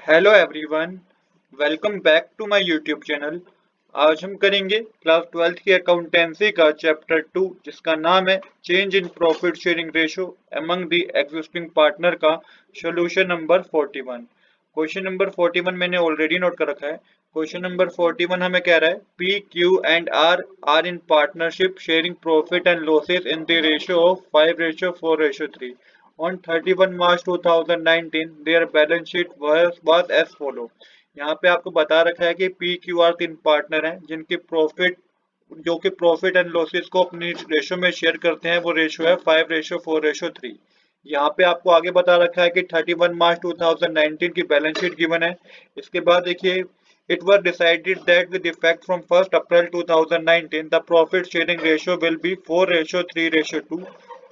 Hello everyone, welcome back to my YouTube channel. आज हम करेंगे क्लास 12th की अकाउंटेंसी का चैप्टर 2 जिसका नाम है change in profit sharing ratio among the existing partner का सॉल्यूशन नंबर 41। क्वेश्चन नंबर 41 मैंने ऑलरेडी नोट कर रखा है। क्वेश्चन नंबर 41 हमें कह रहा है P Q and R in partnership sharing profit and losses in the ratio of 5:4:3। On 31 March 2019, their balance sheet was as follow। यहाँ पे आपको बता रखा है कि पी क्यू आर तीन पार्टनर हैं जिनकी प्रॉफिट एंड लॉसेस को अपनी रेशो में शेयर करते हैं। वो रेशो है 5:4:3। यहाँ पे आपको आगे बता रखा है कि 31 मार्च 2019 की बैलेंस शीट गिवन है। इसके बाद देखिए it was decided that with effect from 1st April 2019 the profit sharing ratio will be 4:3:2।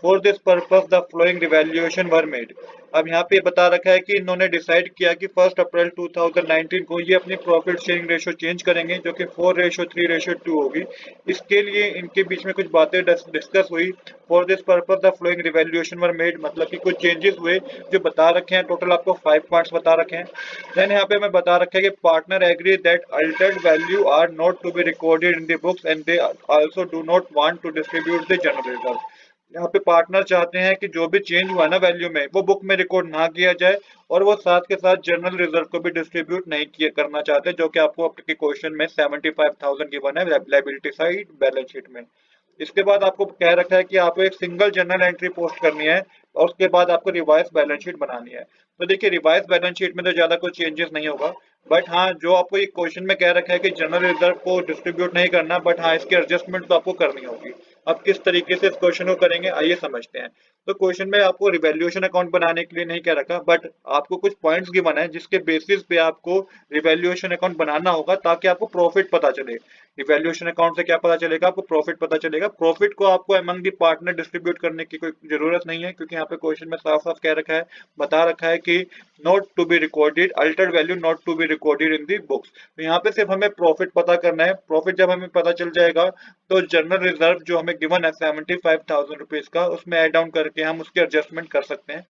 For this purpose the following revaluation were made। अब यहाँ पे बता रखा है कि इन्होंने डिसाइड किया कि 1 अप्रैल 2019 को ये अपनी प्रॉफिट शेयरिंग रेशो चेंज करेंगे जो कि 4:3:2 होगी। इसके लिए इनके बीच में कुछ बातें डिस्कस हुई। For this purpose the flowing revaluation were made, मतलब कि कुछ चेंजेस हुए जो बता रखे हैं। टोटल आपको 5 पॉइंट्स बता रखे हैं। देन यहाँ पे हमें बता रखा है कि partner agree that altered value are not to be recorded in the books and they also do not want to distribute the general reserve. यहाँ पे पार्टनर चाहते हैं कि जो भी चेंज हुआ ना वैल्यू में वो बुक में रिकॉर्ड ना किया जाए, और वो साथ के साथ जनरल रिजर्व को भी डिस्ट्रीब्यूट नहीं किया करना चाहते, जो कि आपको आपके क्वेश्चन में 75,000 गिवन है लायबिलिटी साइड बैलेंस शीट में। इसके बाद आपको कह रखा है कि आपको एक सिंगल जर्नल एंट्री पोस्ट करनी है और उसके बाद आपको रिवाइज बैलेंस शीट बनानी है। तो देखिए रिवाइज बैलेंस शीट में तो ज्यादा कुछ चेंजेस नहीं होगा, बट हाँ जो आपको ये क्वेश्चन में कह रखा है कि जनरल रिजर्व को डिस्ट्रीब्यूट नहीं करना, बट हाँ इसकी एडजस्टमेंट तो आपको करनी होगी। अब किस तरीके से इस क्वेश्चन को करेंगे आइए समझते हैं। तो क्वेश्चन में आपको रिवैल्यूएशन अकाउंट बनाने के लिए नहीं कह रखा, बट आपको कुछ पॉइंट्स गिवन है जिसके बेसिस पे आपको रिवैल्यूएशन अकाउंट बनाना होगा ताकि आपको प्रॉफिट पता चले। रिवैल्यूएशन अकाउंट से क्या पता चलेगा? आपको प्रॉफिट पता चलेगा। प्रॉफिट को आपको अमंग दी पार्टनर डिस्ट्रीब्यूट करने की कोई जरूरत नहीं है, क्योंकि यहाँ पे क्वेश्चन में साफ साफ कह रखा है, बता रखा है कि not to be recorded altered value not to be recorded in the books. तो यहाँ पे सिर्फ हमें प्रॉफिट पता करना है। प्रॉफिट जब हमें पता चल जाएगा तो जनरल रिजर्व जो हमें गिवन है 75,000 रुपीज का, उसमें एड डाउन करके हम उसकी एडजस्टमेंट कर सकते हैं।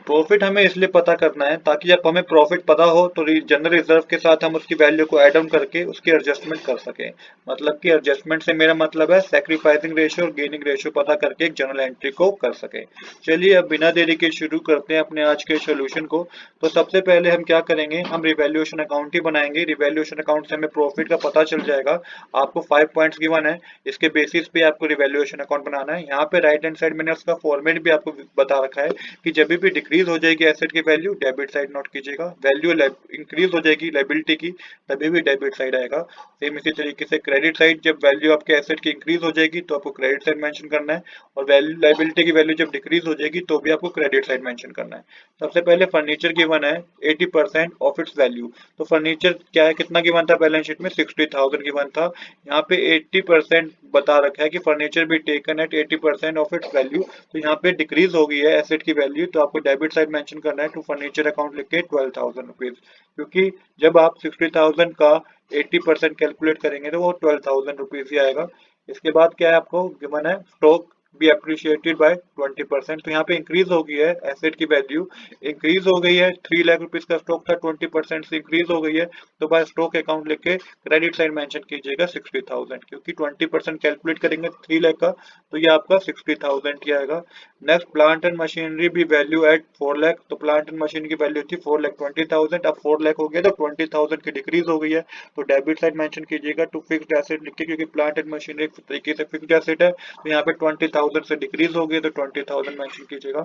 प्रॉफिट हमें इसलिए पता करना है ताकि जब हमें प्रॉफिट पता हो तो जनरल रिजर्व के साथ हम उसकी वैल्यू को ऐड ऑन करके उसकी एडजस्टमेंट कर सकें। मतलब कि एडजस्टमेंट से मेरा मतलब है सैक्रिफाइसिंग रेशियो और गेनिंग रेशियो पता करके एक जनरल एंट्री को कर सकें। चलिए अब बिना देरी के शुरू करते हैं अपने आज के सोल्यूशन को। तो सबसे पहले हम क्या करेंगे, हम रिवैल्यूएशन अकाउंट ही बनाएंगे। रिवैल्यूएशन अकाउंट से हमें प्रॉफिट का पता चल जाएगा। आपको 5 पॉइंट्स गिवन है, इसके बेसिस पे आपको रिवैल्यूएशन अकाउंट बनाना है। यहाँ पे राइट हैंड साइड मैंने उसका फॉर्मेट भी आपको बता रखा है कि जब भी डिक्रीज हो जाएगी एसेट की वैल्यू डेबिट साइड नोट कीजिएगा, वैल्यू इंक्रीज हो जाएगी लायबिलिटी की तभी भी डेबिट साइड आएगा। सेम इसी तरीके से क्रेडिट साइड, जब वैल्यू आपके एसेट की इंक्रीज हो जाएगी तो आपको क्रेडिट साइड मेंशन करना है, और वैल्यू लायबिलिटी की वैल्यू जब डिक्रीज हो जाएगी तो भी आपको क्रेडिट साइड मेंशन करना है। सबसे पहले फर्नीचर गिवन है 80% ऑफ इट्स वैल्यू। तो फर्नीचर क्या है, कितना गिवन था बैलेंस शीट में? 60,000 गिवन था। यहाँ पे 80% बता रखा है कि फर्नीचर भी taken at 80% of its value. तो यहाँ पे डिक्रीज हो गई है एसेट की वैल्यू, तो आपको डेबिट साइड मेंशन करना है टू फर्नीचर अकाउंट लिख के 12,000 रुपीज, क्योंकि जब आप 60,000 का 80% कैलकुलेट करेंगे तो वो 12,000 रुपीज ही आएगा। इसके बाद क्या है, आपको गिवन है स्टॉक बी अप्रिशिएटेड बाय 20%। तो यहाँ पे इंक्रीज हो गई है एसेट की वैल्यू, इंक्रीज हो गई है। 3 लाख रुपीज का स्टॉक था, 20% से इंक्रीज हो गई है। तो बाय स्टॉक अकाउंट लिख के क्रेडिट साइड मेंशन कीजिएगा 60,000, क्योंकि 20% कैलकुलेट करेंगे 3 लाख का तो ये आपका 60,000 ही आएगा। नेक्स्ट प्लांट एंड मशीनरी भी वैल्यू एट 4 लाख। तो प्लांट एंड मशीनरी की वैल्यू थी 4,20,000, अब 4 लाख हो गया तो 20,000 की डिक्रीज हो गई है। तो डेबिट साइड मेंशन कीजिएगा टू फिक्स्ड एसेट लिख के, क्योंकि प्लांट एंड मशीनरी एक तरीके से फिक्स्ड एसेट है। तो यहाँ पे 20,000 से डिक्रीज हो गई तो 20,000 मेंशन कीजिएगा।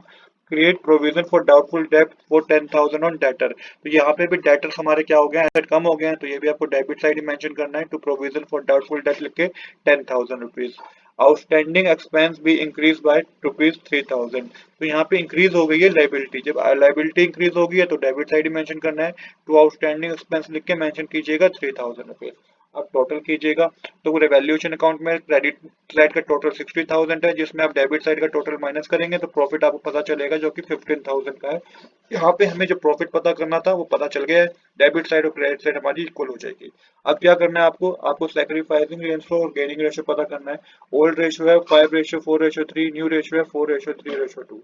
क्रिएट प्रोविजन फॉर डाउटफुल डेब्ट फॉर 10,000 ऑन डेटर। तो यहाँ पे भी डेटर हमारे क्या हो गए, एसेट कम हो गए हैं, तो ये भी आपको डेबिट साइड ही मेंशन करना है to provision for doubtful debt लिख के 10,000 रुपीज। आउटस्टैंडिंग एक्सपेंस भी इंक्रीज बाय रुपीज 3,000। तो यहाँ पे इंक्रीज हो गई है लाइबिलिटी। जब लाइबिलिटी इंक्रीज हो गई है तो डेबिट साइड ही मेंशन करना है टू आउटस्टैंडिंग एक्सपेंस लिख के मेंशन कीजिएगा 3,000 रुपीज। अब टोटल कीजिएगा तो पूरे वैल्यूएशन अकाउंट में क्रेडिट साइड का टोटल 60,000 है, जिसमें आप डेबिट साइड का टोटल माइनस करेंगे तो प्रॉफिट आपको पता चलेगा जो कि 15,000 का है। यहाँ पे हमें जो प्रॉफिट पता करना था वो पता चल गया है। डेबिट साइड और क्रेडिट साइड हमारी इक्वल हो जाएगी। अब क्या करना है, आपको सैक्रिफाइसिंग रेशियो और गेनिंग रेशियो पता करना है। ओल्ड रेशियो है 5:4:3, न्यू रेशियो है 4:3:2।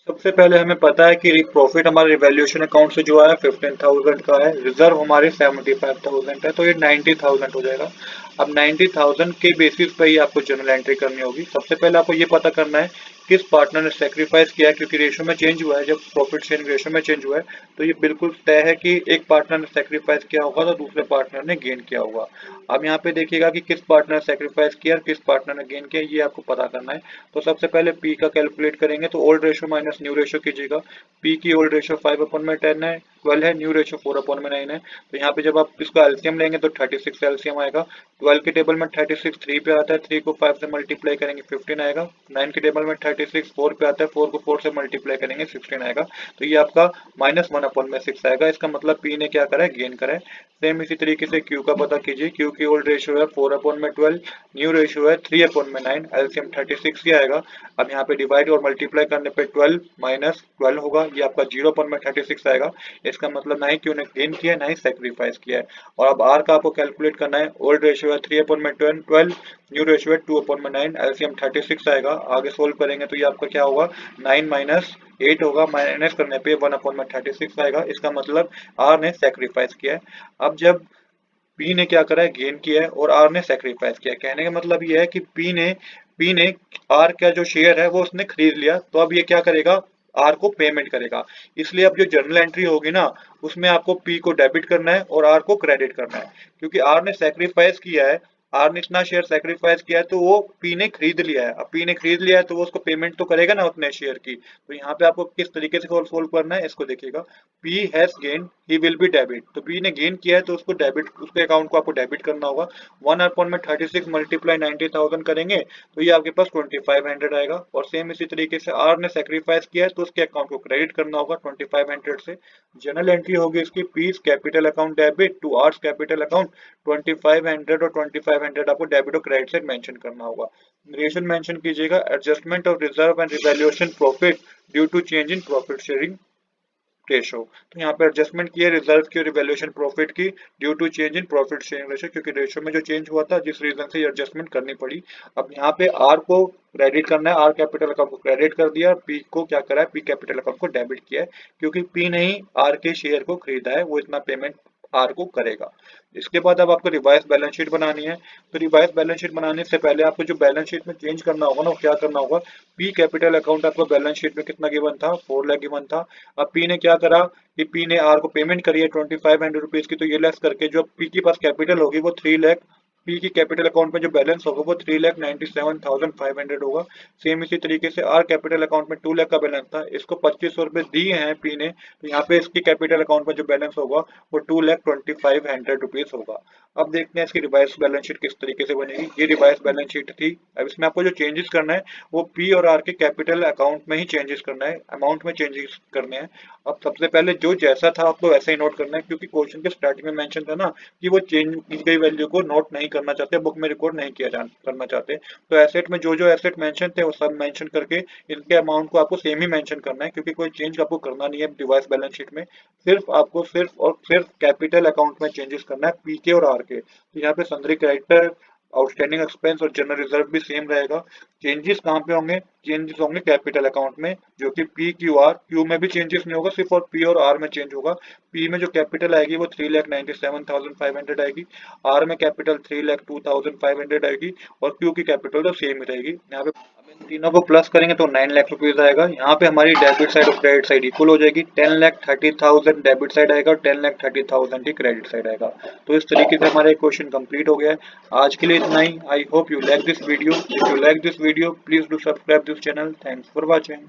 सबसे पहले हमें पता है कि प्रॉफिट हमारे रिवैल्यूएशन अकाउंट से जो आया 15,000 का है, रिजर्व हमारे 75,000 है, तो ये 90,000 हो जाएगा। अब 90,000 के बेसिस पे ही आपको जर्नल एंट्री करनी होगी। सबसे पहले आपको ये पता करना है किस पार्टनर ने सेक्रीफाइस किया है, क्योंकि रेशो में चेंज हुआ है। जब प्रॉफिट शेयरिंग रेशो में चेंज हुआ है तो ये बिल्कुल तय है कि एक पार्टनर ने सेक्रीफाइस किया होगा तो दूसरे पार्टनर ने गेन किया होगा। अब यहाँ पे देखिएगा कि किस पार्टनर ने सेक्रीफाइस किया और किस पार्टनर ने गेन किया, ये आपको पता करना है। तो सबसे पहले पी का कैलकुलेट करेंगे, तो old ratio minus new ratio कीजिएगा। पी की ओल्ड रेशो 5/10 है, 12 है, न्यू रेशो 4/9 है। तो यहाँ पे जब आप इसका एलसीएम लेंगे तो 36 एलसीएम आएगा। 12 के टेबल में 36 3 पे आता है, 3 को 5 से मल्टीप्लाई करेंगे 15 आएगा। 9 के टेबल में 36 4 पे आता है, 4 को 4 से मल्टीप्लाई करेंगे 16 आएगा। तो ये आपका -1/6 आएगा। इसका मतलब पी ने क्या करा है, गेन करा है। सेम इसी तरीके से क्यू का पता कीजिए। क्यू की ओल्ड रेशियो है 4/12, न्यू रेशियो है 3/9, एलसीएम 36 ही आएगा। अब यहाँ पे डिवाइड और मल्टीप्लाई करने पे 12 माइनस 12 होगा, ये आपका 0/36 आएगा। इसका मतलब ना ही क्यू ने गेन किया है ना ही सेक्रीफाइस किया है। और अब आर का आपको कैलकुलेट करना है। ओल्ड रेशियो है 3/12, न्यू रेशियो है 2/9, एलसीएम 36 आएगा। आगे सोल्व करेंगे तो ये आपका क्या होगा, 9 माइनस 8 होगा, माइनस करने पे 1/36 आएगा। इसका मतलब आर ने सेक्रीफाइस किया है। अब जब पी ने क्या करा है, गेन किया है, और आर ने सेक्रीफाइस किया है। कहने का मतलब ये है कि पी ने आर का जो शेयर है वो उसने खरीद लिया, तो अब ये क्या करेगा, आर को पेमेंट करेगा। इसलिए अब जो जर्नल एंट्री होगी ना, उसमें आपको पी को डेबिट करना है और आर को क्रेडिट करना है। क्योंकि आर ने सेक्रीफाइस किया है, आर ने इतना शेयर सेक्रीफाइस किया है, तो वो पी ने खरीद लिया है। अब पी ने खरीद लिया है तो वो उसको पेमेंट तो करेगा ना उतने शेयर की। तो यहाँ पे आपको किस तरीके से सोल्व करना है, इसको देखिएगा। P has gain, he will be debit. तो पी ने गेन किया है तो उसको डेबिट, उसके अकाउंट को आपको डेबिट करना होगा। 1/36 मल्टीप्लाई 90,000 करेंगे तो ये आपके पास 2500 आएगा। और सेम इसी तरीके से आर ने सेक्रीफाइस किया है तो उसके अकाउंट को क्रेडिट करना होगा 2500 से। जनरल एंट्री होगी इसकी, P's capital account debit to R's capital account 2500, और 2500 आपको डेबिट और क्रेडिट से मेंशन करना होगा। रेशन मेंशन कीजिएगा, adjustment of reserve and revaluation profit due to change in profit sharing ratio. तो यहाँ पे एडजस्टमेंट की है रिजर्व की और रिवैल्यूएशन प्रॉफिट की due to change in profit sharing ratio, क्योंकि रेशो में जो चेंज हुआ था जिस रीजन से ये एडजस्टमेंट करनी पड़ी। अब यहाँ पे आर को क्रेडिट करना है, आर कैपिटल अकाउंट को क्रेडिट कर दिया, पी को क्या करा है, पी कैपिटल अकाउंट को डेबिट किया है। क्योंकि पी ने ही आर के शेयर को खरीदा है, वो इतना पेमेंट आर को करेगा। इसके बाद अब आपको रिवाइज बैलेंस शीट बनानी है। तो रिवाइज बैलेंस शीट बनाने से पहले आपको जो बैलेंस शीट में चेंज करना होगा ना, वो क्या करना होगा, पी कैपिटल अकाउंट आपको बैलेंस शीट में कितना गिवन था, 4 लाख गिवन था। अब पी ने क्या करा कि पी ने आर को पेमेंट करी है 2500 रुपीज की, तो ये लेस करके जो पी के पास कैपिटल होगी वो 3 लाख, पी की कैपिटल अकाउंट में जो बैलेंस होगा वो 3,97,500 होगा। सेम इसी तरीके से आर कैपिटल अकाउंट में 2 लाख का बैलेंस था, इसको 2500 रुपए दिए हैं पी ने, तो यहाँ पे इसकी कैपिटल अकाउंट में जो बैलेंस होगा वो 2,25,000 रुपीज होगा। अब देखते हैं इसकी रिवाइज बैलेंस शीट किस तरीके से बनेगी। ये रिवाइज बैलेंस शीट थी। अब इसमें आपको जो चेंजेस करना है वो पी और आर के कैपिटल अकाउंट में ही चेंजेस करना है, अमाउंट में चेंजेस करने हैं। अब सबसे पहले जो जैसा था आपको वैसा ही नोट करना है, क्योंकि क्वेश्चन के स्टार्टिंग में मेंशन था ना कि वो चेंज की गई वैल्यू को नोट नहीं करना चाहते, बुक में रिकॉर्ड नहीं किया करना चाहते। तो एसेट में जो जो एसेट मेंशन थे वो सब मेंशन करके इनके अमाउंट को आपको सेम ही मेंशन करना है, क्योंकि कोई चेंज आपको करना नहीं है डिवाइस बैलेंस शीट में। सिर्फ आपको सिर्फ और सिर्फ कैपिटल अकाउंट में चेंजेस करना है, पी के और आर के। तो यहाँ पे सन्ड्री क्रेडिटर, आउटस्टैंडिंग एक्सपेंस और जनरल रिजर्व भी सेम रहेगा। चेंजेस कहाँ पे होंगे, चेंजेस होंगे कैपिटल अकाउंट में, जो कि पी क्यू आर, क्यू में भी चेंजेस नहीं होगा, सिर्फ और पी और आर में चेंज होगा। पी में जो कैपिटल आएगी वो 3,97,500 आएगी, आर में कैपिटल 3,02,500 आएगी, और क्यू की कैपिटल तो सेम ही रहेगी। यहाँ पे अब इन तीनों को प्लस करेंगे तो 9 लाख रुपीज आएगा। यहाँ पे हमारी डेबिट साइड और क्रेडिट साइड इक्वल हो जाएगी। 10,30,000 डेबिट साइड आएगा और 10,30,000 ही क्रेडिट साइड आएगा। तो इस तरीके से हमारा क्वेश्चन कंप्लीट हो गया है। आज के लिए इतना ही। I hope you like this video. If you like this video please do subscribe this channel. Thanks for watching.